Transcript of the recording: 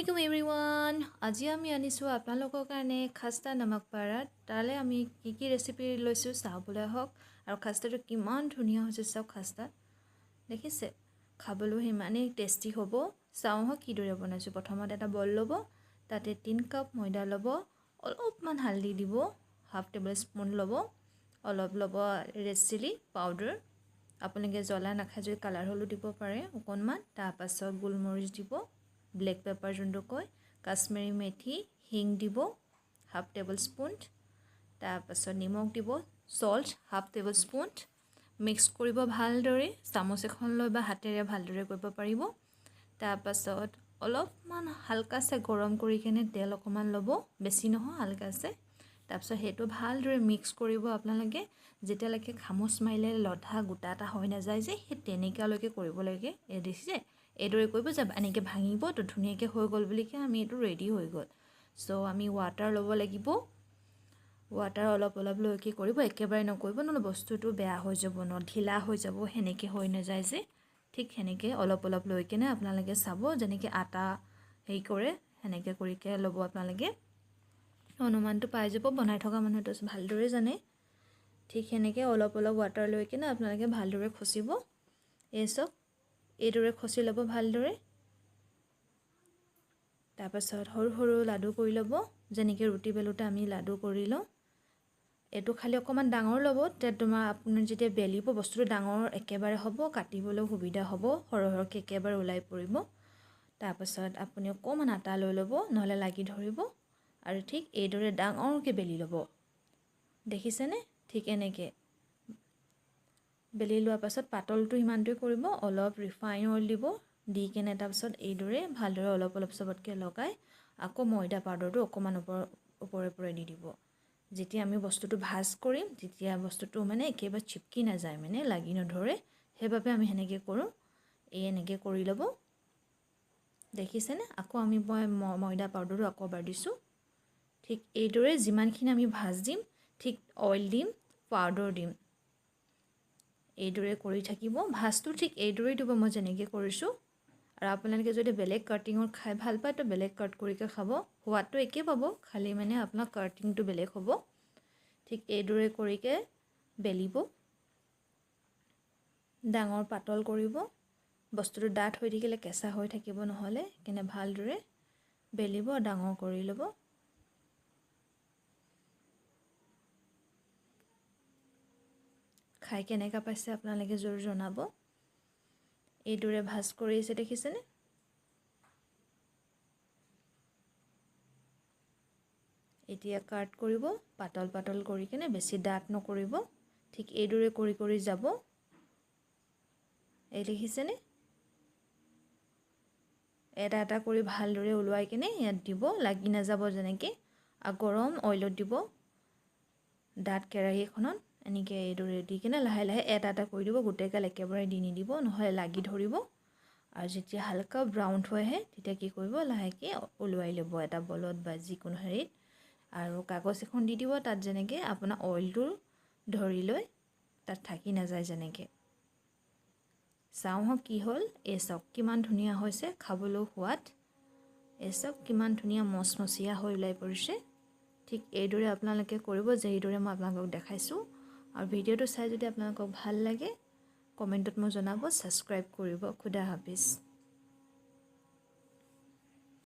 Assalamualaikum everyone. আজি আমি আনিছো আপোনালোকৰ কাৰণে খাস্তা নামাক পাৰাত তালে আমি কি ৰেচিপি লৈছো চাবলৈ হওক আৰু খাস্তাটো কিমান ধুনিয়া হৈছে সব খাস্তা দেখিছে খাবলৈ ইমানেই টেষ্টি হ'ব চাও হওক কি দৰে বনাইছো প্ৰথমতে এটা বল ল'ব তাতে 3 কাপ ময়দা ল'ব অলপমান হালধি দিব হাফ টেবলস্পুন ল'ব অলপ ল'ব ৰেড চিলি পাউডাৰ আপোনালোকে জ্বলা নাখায় যদি কালাৰ হলু দিব পাৰে অকনমান তাৰ পাছত গোলমৰিচ দিব Black pepper জুনটো কয় কাশ্মীৰী মেথি হিং দিব হাফ টেবলস্পুন তাৰ পাছত নিমখ দিব সল্ট হাফ টেবলস্পুন মিক্স কৰিব ভালদৰে চামুচ এখন লৈ বা হাতেৰে ভালদৰে কৰিব পাৰিব তাৰ পাছত অলপমান হালকাছে গৰম কৰি কেনে তেল অকমান ল'ব বেছি নহয় হালকাছে তাৰ পাছত হেতু ভালদৰে মিক্স কৰিব আপোনালোকে যেতিয়ালৈকে খামুচ মাৰিলে লধা গোটা এটা হৈ নাযায় যে হে তেনেকালৈকে কৰিব লাগে এ দেখিছে এদৰে কৰিব যাব এনেকে ভাঙিব তো ধুনিয়াকে হৈ গল বুলি কি আমি এটো ৰেডি হৈ গল সো আমি ওয়াটাৰ ল'ব লাগিব ওয়াটাৰ অলপ লৈ কি কৰিব একেবাৰে নকৰিব নহলে বস্তুটো বেয়া হৈ যাব ন ঢিলা হৈ যাব হেনেকে হৈ নাযায় যে ঠিক হেনেকে অলপ লৈ কেনে আপোনালোকে চাব যেনেকে আটা হেই কৰে হেনেকে কৰিকে ল'ব আপোনালোকে অনুমানটো পাই যাব বনাই থকা মানুহটো ভালদৰে জানে ঠিক হেনেকে অলপ ওয়াটাৰ লৈ কেনে আপোনালোকে ভালদৰে খচিব এসব এদৰে খচি ল'ব ভালদৰে তাৰ পাছত হৰু লাডু কৰি ল'ব যেনেকে ৰুটি বেলুতে আমি লাডু কৰি লওঁ এটো খালি অকমান ডাঙৰ ল'ব তে তোমাৰ আপুনি যেতিয়া বেলিব বস্তুটো ডাঙৰ একেবাৰে হ'ব কাটিবলৈ সুবিধা হ'ব হৰহৰকে একেবাৰে ওলাই পৰিব তাৰ পাছত আপুনি অকমান আটা লৈ ল'ব নহলে লাগি ধৰিব আৰু ঠিক এদৰে ডাঙৰকে বেলি ল'ব দেখিছেনে ঠিক এনেকে বেলি লোৱাৰ পাছত পাতলটো ইমানটোই কৰিব অলপ ৰিফাইন অইল দিব দি কেনে তাৰ পাছত এইদৰে ভালদৰে অলপ সবতকে লগাই আকৌ ময়দা পাউডাৰটো অকমান ওপৰে দি দিব যেতিয়া আমি বস্তুটো ভাজ কৰিম তেতিয়া বস্তুটো মানে একেবাৰে চিপকি না যায় মানে লাগি নধৰে হেবাবে আমি হেনেকে কৰো এনেকে কৰি ল'ব দেখিছেনে আকৌ আমি ময়দা পাউডাৰটো আকৌ বাৰ দিছো ঠিক এইদৰে যিমানখিনি আমি ভাজ দিম ঠিক অইল দিম পাউডাৰ দিম এইদৰে কৰি থাকিব ভাজটো ঠিক এইদৰে দিব মই যেনেকে কৰিছো আৰু আপোনালোকে যদি বেলেগ কাটিংৰ খাই ভাল পায় তো বেলেগ কাট কৰিকে খাব হোৱাটো একে পাব খালি মানে আপোনাৰ কাটিংটো বেলেগ হ'ব ঠিক এইদৰে কৰিকে বেলিব ডাঙৰ পাতল কৰিব বস্তুটো ডাঠ হৈ থাকিলে কেঁচা হৈ থাকিব নহলে কিনে ভালদৰে বেলিব ডাঙৰ কৰি ল'ব খাই কেনেকা পাইছে আপোনালোকে জৰুৰ জনাব এইদৰে ভাজ কৰিছে দেখিছেনে এতিয়া কাট কৰিব পাতল কৰি কেনে বেছি ডাঠ নকৰিব ঠিক এইদৰে কৰি যাব এই দেখিছেনে এটা কৰি ভালদৰে উলুৱাই কেনে ইয়াত দিব লাগি না যাব যেনেকে আৰু গৰম অইলত দিব ডাঠ কেৰাহীখনত এনেকে এইদৰে দি কেনে লাহে এটা কৰি দিব গুটেকাল একেবাৰে দি নিদিব নহলে লাগি ধৰিব আৰু যেতিয়া হালকা ব্ৰাউন হৈ আহে তেতিয়া কি কৰিব লাহেকে উলুৱাই ল'ব এটা বলত বা যিকোনো হেৰিত আৰু কাগজ এখন দি দিব তাত যেনেকে আপোনাৰ অইলটো ধৰি লৈ তাত থাকি না যায় যেনেকে চাও হক কি হল এসব কিমান ধুনিয়া হৈছে খাবলৈ সোৱাদ এসব কিমান ধুনিয়া মচমচিয়া হৈ ওলাই পৰিছে ঠিক এইদৰে আপোনালোকে কৰিব যেইদৰে মই আপোনালোকক দেখাইছো আৰু ভিডিওটো চাই যদি আপোনালোকক ভাল লাগে কমেন্টত মই জনাব সাবস্ক্ৰাইব কৰিব খুদা হাফিজ